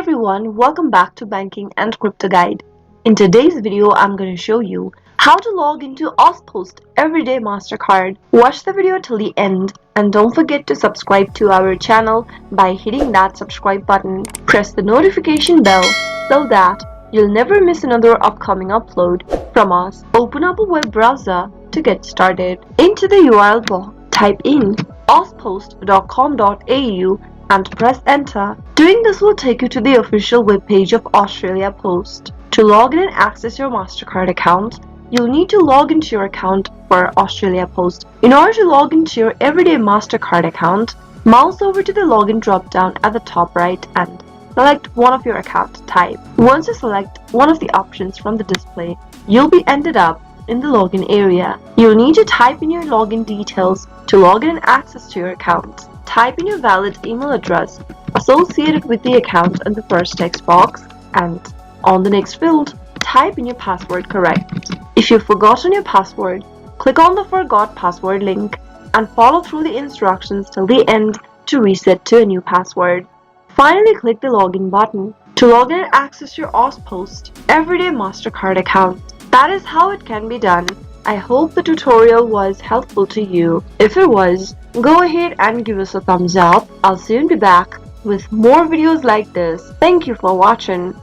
everyone, welcome back to Banking and Crypto Guide. In today's video, I'm going to show you how to log into Auspost Everyday Mastercard. Watch the video till the end and don't forget to subscribe to our channel by hitting that subscribe button. Press the notification bell so that you'll never miss another upcoming upload from us. Open up a web browser to get started. Into the URL bar, type in auspost.com.au and press enter. Doing this will take you to the official webpage of Australia Post. To log in and access your Mastercard account, you'll need to log into your account for Australia Post. In order to log into your Everyday Mastercard account, mouse over to the login drop-down at the top right and select one of your account type. Once you select one of the options from the display, you'll be ended up in the login area. You'll need to type in your login details to log in and access to your account. Type in your valid email address associated with the account in the first text box, and on the next field, type in your password correct. If you've forgotten your password, click on the Forgot Password link and follow through the instructions till the end to reset to a new password. Finally, click the login button to log in and access your Auspost Everyday Mastercard account. That is how it can be done. I hope the tutorial was helpful to you. If it was, go ahead and give us a thumbs up. I'll soon be back with more videos like this. Thank you for watching.